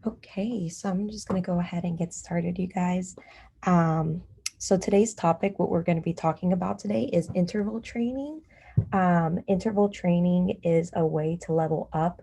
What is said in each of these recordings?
Okay, so I'm just going to go ahead and get started, you guys. Um, so today's topic, what we're going to be talking about today is interval training. Interval training is a way to level up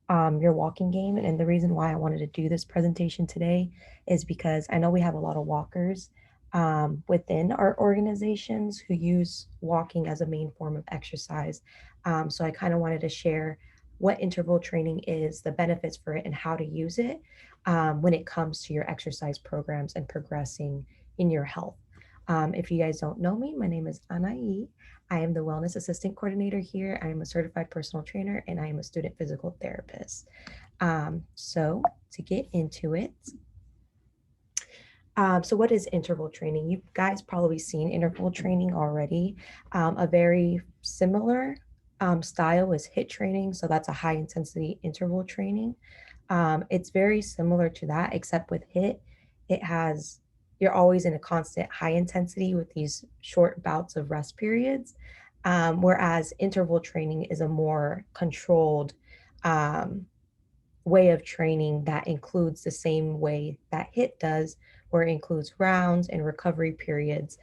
your walking game. And the reason why I wanted to do this presentation today is because I know we have a lot of walkers within our organizations who use walking as a main form of exercise. So I kind of wanted to share what interval training is, the benefits for it, and how to use it when it comes to your exercise programs and progressing in your health. If you guys don't know me, my name is Anai. I am the Wellness Assistant Coordinator here. I am a certified personal trainer and I am a student physical therapist. So, to get into it, so what is interval training? You guys probably seen interval training already. A very similar style is HIIT training. So that's a high intensity interval training. It's very similar to that, except with HIIT, it has you're always in a constant high intensity with these short bouts of rest periods. Whereas interval training is a more controlled um, way of training that includes the same way that HIIT does, where it includes rounds and recovery periods.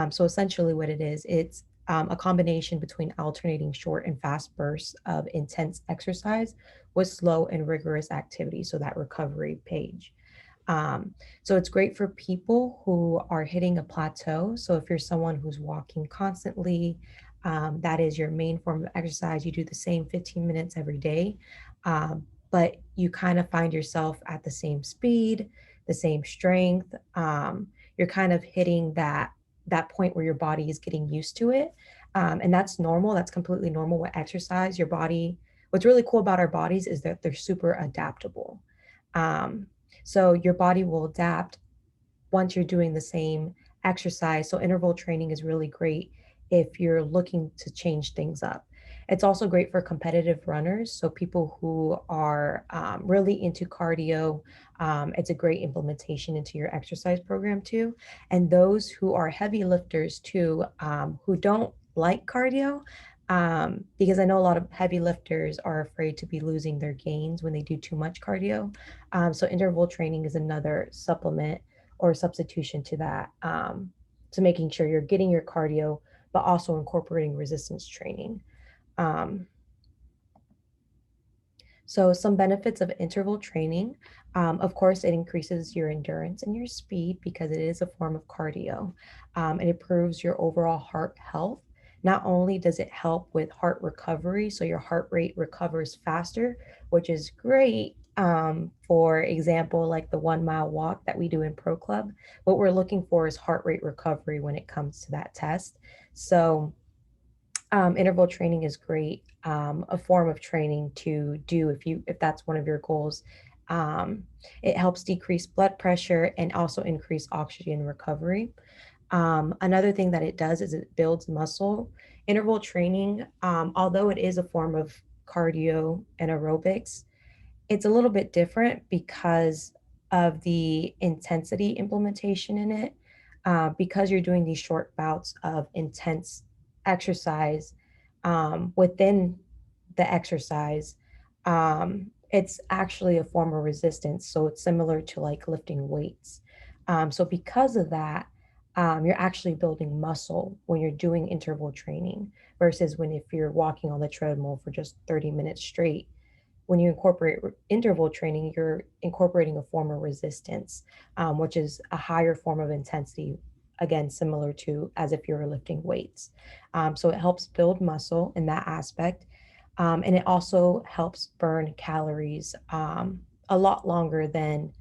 So essentially, what it is, it's a combination between alternating short and fast bursts of intense exercise with slow and rigorous activity. So that recovery page. Um, so it's great for people who are hitting a plateau. So if you're someone who's walking constantly, that is your main form of exercise. You do the same 15 minutes every day, but you kind of find yourself at the same speed, the same strength. You're kind of hitting that point where your body is getting used to it, and that's normal. That's completely normal with exercise. Your body. What's really cool about our bodies is that they're super adaptable. Um, so your body will adapt once you're doing the same exercise. So interval training is really great if you're looking to change things up. It's also great for competitive runners. So people who are really into cardio, it's a great implementation into your exercise program too. And those who are heavy lifters too, who don't like cardio, because I know a lot of heavy lifters are afraid to be losing their gains when they do too much cardio. So interval training is another supplement or substitution to that, to making sure you're getting your cardio, but also incorporating resistance training. Um, so, some benefits of interval training, of course, it increases your endurance and your speed because it is a form of cardio. It improves your overall heart health. Not only does it help with heart recovery, so your heart rate recovers faster, which is great. For example, like the 1 mile walk that we do in Pro Club, what we're looking for is heart rate recovery when it comes to that test. So, interval training is great, a form of training to do if that's one of your goals. um, it helps decrease blood pressure and also increase oxygen recovery. Another thing that it does is it builds muscle. Interval training, although it is a form of cardio and aerobics, it's a little bit different because of the intensity implementation in it. Because you're doing these short bouts of intense exercise within the exercise, it's actually a form of resistance. So it's similar to like lifting weights. So because of that, you're actually building muscle when you're doing interval training versus when if you're walking on the treadmill for just 30 minutes straight. When you incorporate interval training, you're incorporating a form of resistance, which is a higher form of intensity, again, similar to as if you were lifting weights. So it helps build muscle in that aspect. And it also helps burn calories a lot longer than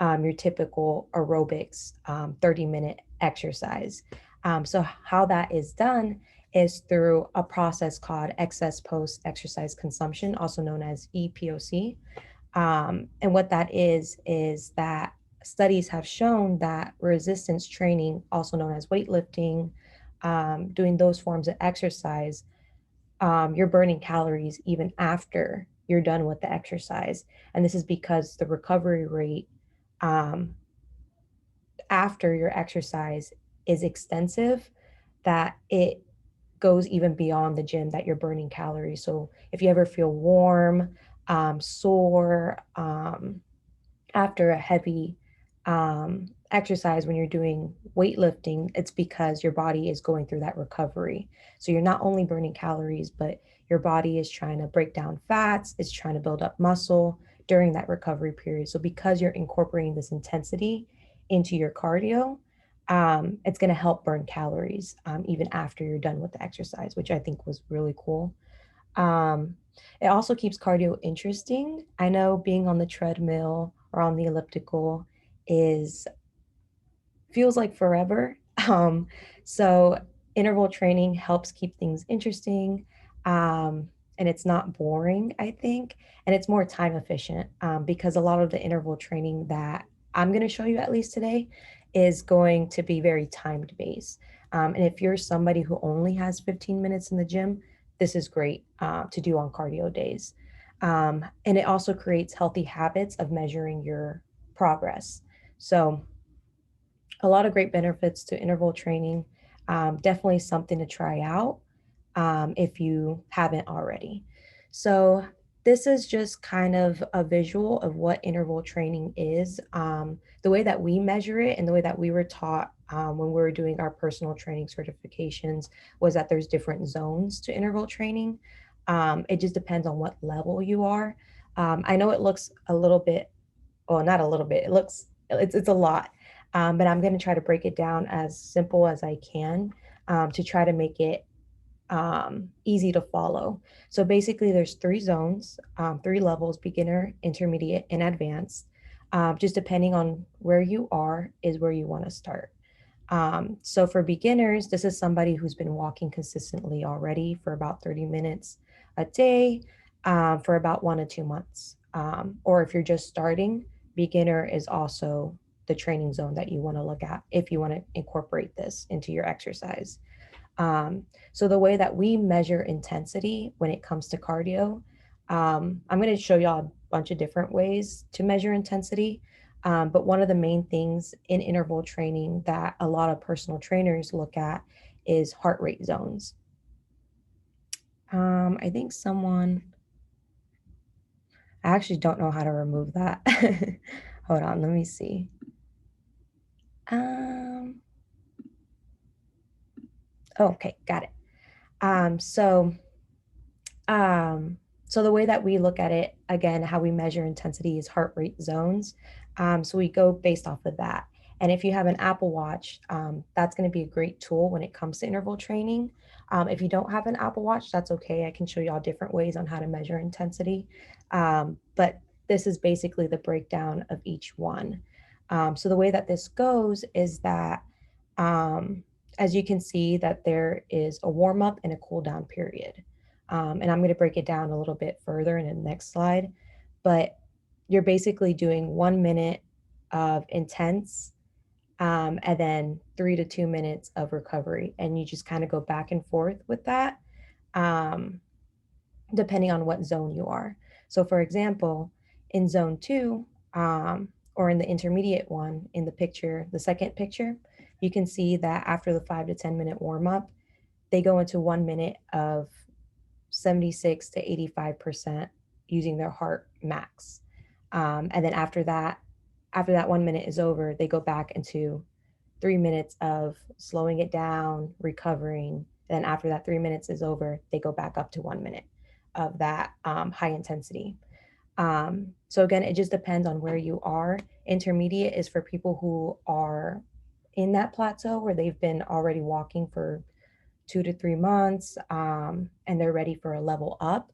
your typical aerobics 30-minute exercise. So, how that is done is through a process called excess post exercise consumption, also known as EPOC. And what that is that studies have shown that resistance training, also known as weightlifting, doing those forms of exercise, you're burning calories even after you're done with the exercise. And this is because the recovery rate um, after your exercise is extensive, that it goes even beyond the gym that you're burning calories. So if you ever feel warm, sore, after a heavy exercise, when you're doing weightlifting, it's because your body is going through that recovery. So you're not only burning calories, but your body is trying to break down fats, it's trying to build up muscle during that recovery period. So because you're incorporating this intensity into your cardio, it's going to help burn calories even after you're done with the exercise, which I think was really cool. Um, it also keeps cardio interesting. I know being on the treadmill or on the elliptical is feels like forever. Um, so interval training helps keep things interesting. And it's not boring, I think, and it's more time efficient because a lot of the interval training that I'm going to show you at least today is going to be very timed based. And if you're somebody who only has 15 minutes in the gym, this is great to do on cardio days. And it also creates healthy habits of measuring your progress. So, a lot of great benefits to interval training. Definitely something to try out if you haven't already. So, this is just kind of a visual of what interval training is. The way that we measure it and the way that we were taught when we were doing our personal training certifications was that there's different zones to interval training. It just depends on what level you are. I know it looks a little bit, well, not a little bit, it's a lot. But I'm going to try to break it down as simple as I can to try to make it easy to follow. So basically, there's three zones, three levels: beginner, intermediate, and advanced. Just depending on where you are, is where you want to start. So for beginners, this is somebody who's been walking consistently already for about 30 minutes a day for about 1 to 2 months. Or if you're just starting, beginner is also the training zone that you want to look at if you want to incorporate this into your exercise. So the way that we measure intensity when it comes to cardio, I'm going to show y'all a bunch of different ways to measure intensity. But one of the main things in interval training that a lot of personal trainers look at is heart rate zones. I think I actually don't know how to remove that. Hold on, let me see. Um, oh, okay, got it. Um, so Um, so the way that we look at it, again, how we measure intensity is heart rate zones. So we go based off of that. And if you have an Apple Watch, that's going to be a great tool when it comes to interval training. If you don't have an Apple Watch, that's okay. I can show you all different ways on how to measure intensity. But this is basically the breakdown of each one. So the way that this goes is that, um, as you can see, that there is a warm up and a cool down period. And I'm going to break it down a little bit further in the next slide. But you're basically doing 1 minute of intense and then 3 to 2 minutes of recovery. And you just kind of go back and forth with that, um, depending on what zone you are. So, for example, in zone two, or in the intermediate one in the picture, the second picture, you can see that after the 5 to 10 minute warm up, they go into 1 minute of 76 to 85% using their heart max. And then after that 1 minute is over, they go back into 3 minutes of slowing it down, recovering. Then after that 3 minutes is over, they go back up to 1 minute of that high intensity. So again, it just depends on where you are. Intermediate is for people who are in that plateau where they've been already walking for 2 to 3 months, and they're ready for a level up.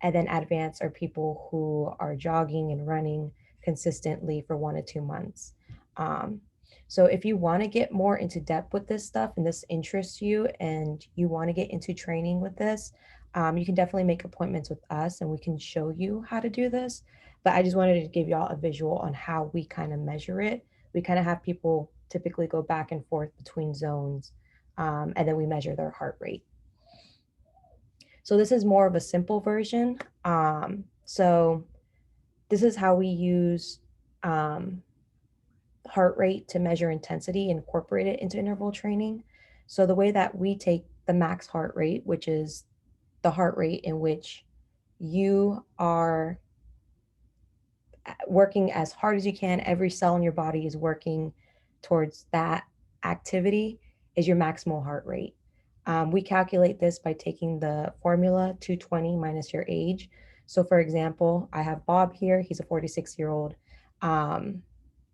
And then advanced are people who are jogging and running consistently for 1 to 2 months. Um, so if you want to get more into depth with this stuff and this interests you and you want to get into training with this, you can definitely make appointments with us and we can show you how to do this. But I just wanted to give y'all a visual on how we kind of measure it. We kind of have people typically go back and forth between zones, and then we measure their heart rate. So this is more of a simple version. So this is how we use um, heart rate to measure intensity and incorporate it into interval training. So the way that we take the max heart rate, which is the heart rate in which you are working as hard as you can. Every cell in your body is working towards that activity is your maximal heart rate. We calculate this by taking the formula 220 minus your age. So for example, I have Bob here. He's a 46-year-old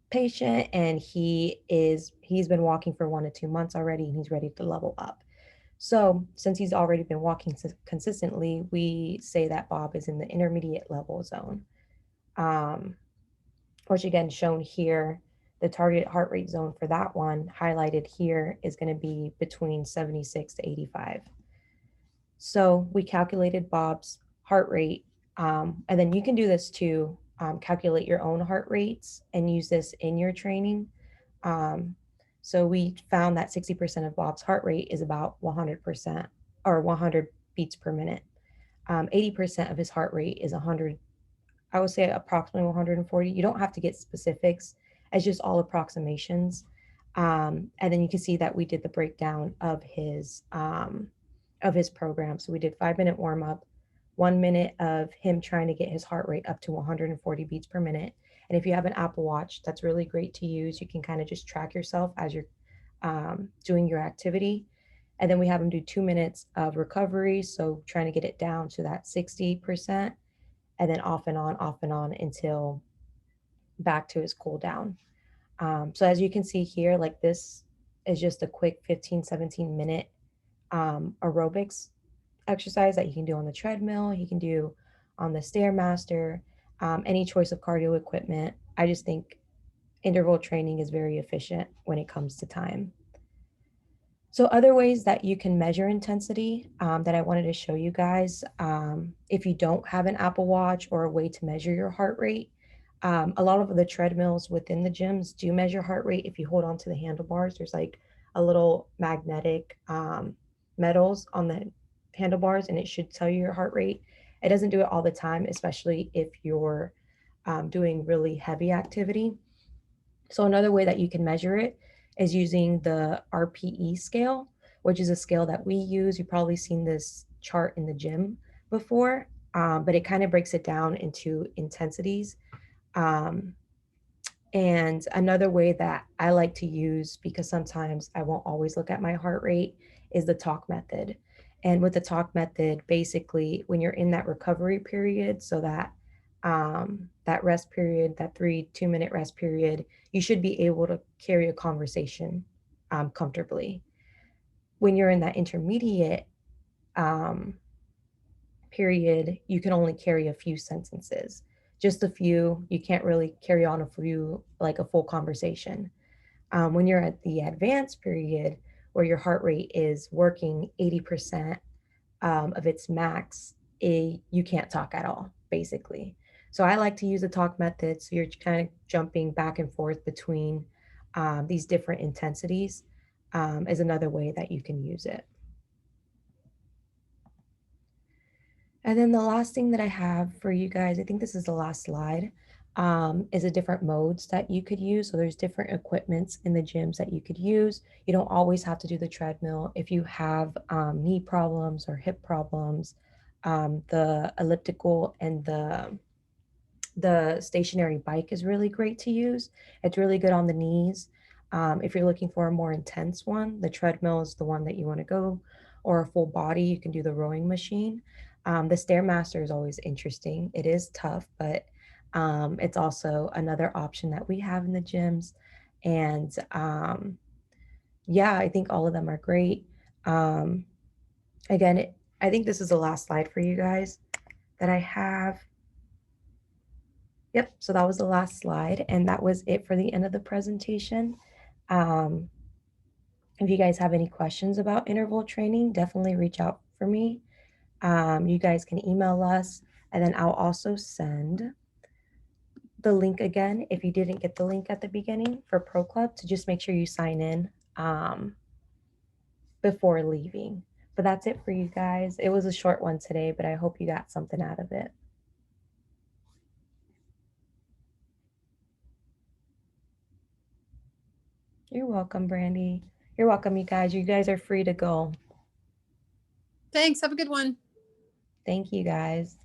patient, and he's been walking for 1 to 2 months already, and he's ready to level up. So since he's already been walking consistently, we say that Bob is in the intermediate level zone, um, which again shown here. The target heart rate zone for that one highlighted here is going to be between 76 to 85. So we calculated Bob's heart rate, and then you can do this too. Calculate your own heart rates and use this in your training. Um, so we found that 60% of Bob's heart rate is about 100% or 100 beats per minute. 80% of his heart rate is 100. I would say approximately 140. You don't have to get specifics. It's just all approximations. And then you can see that we did the breakdown of his program. So we did 5 minute warm up, 1 minute of him trying to get his heart rate up to 140 beats per minute. And if you have an Apple Watch, that's really great to use. You can kind of just track yourself as you're doing your activity. And then we have him do 2 minutes of recovery. So trying to get it down to that 60%, and then off and on until back to his cool down. So as you can see here, like this is just a quick 15, 17 minute aerobics exercise that you can do on the treadmill, you can do on the Stairmaster, any choice of cardio equipment. I just think interval training is very efficient when it comes to time. So other ways that you can measure intensity that I wanted to show you guys, if you don't have an Apple Watch or a way to measure your heart rate, a lot of the treadmills within the gyms do measure heart rate. If you hold on to the handlebars, there's like a little magnetic metals on the handlebars, and it should tell you your heart rate. It doesn't do it all the time, especially if you're doing really heavy activity. So another way that you can measure it is using the RPE scale, which is a scale that we use. You've probably seen this chart in the gym before, but it kind of breaks it down into intensities. Um, and another way that I like to use, because sometimes I won't always look at my heart rate, is the talk method. And with the talk method, basically, when you're in that recovery period, so that rest period, that 2 minute rest period, you should be able to carry a conversation comfortably. When you're in that intermediate um, period, you can only carry a few sentences, just a few. You can't really carry on a few, like a full conversation. When you're at the advanced period, where your heart rate is working 80% of its max, you can't talk at all, basically. So I like to use the talk method. So you're kind of jumping back and forth between these different intensities, is another way that you can use it. And then the last thing that I have for you guys, I think this is the last slide, is the different modes that you could use. So there's different equipments in the gyms that you could use. You don't always have to do the treadmill. If you have knee problems or hip problems, the elliptical and the stationary bike is really great to use. It's really good on the knees. If you're looking for a more intense one, the treadmill is the one that you want to go, or a full body, you can do the rowing machine. The Stairmaster is always interesting. It is tough, but it's also another option that we have in the gyms. And yeah, I think all of them are great. Um, again, I think this is the last slide for you guys that I have. Yep, so that was the last slide, and that was it for the end of the presentation. Um, if you guys have any questions about interval training, definitely reach out for me. You guys can email us, and then I'll also send the link again if you didn't get the link at the beginning for Pro Club, to just make sure you sign in before leaving. But that's it for you guys. It was a short one today, but I hope you got something out of it. You're welcome, Brandy. You're welcome, you guys. You guys are free to go. Thanks. Have a good one. Thank you, guys.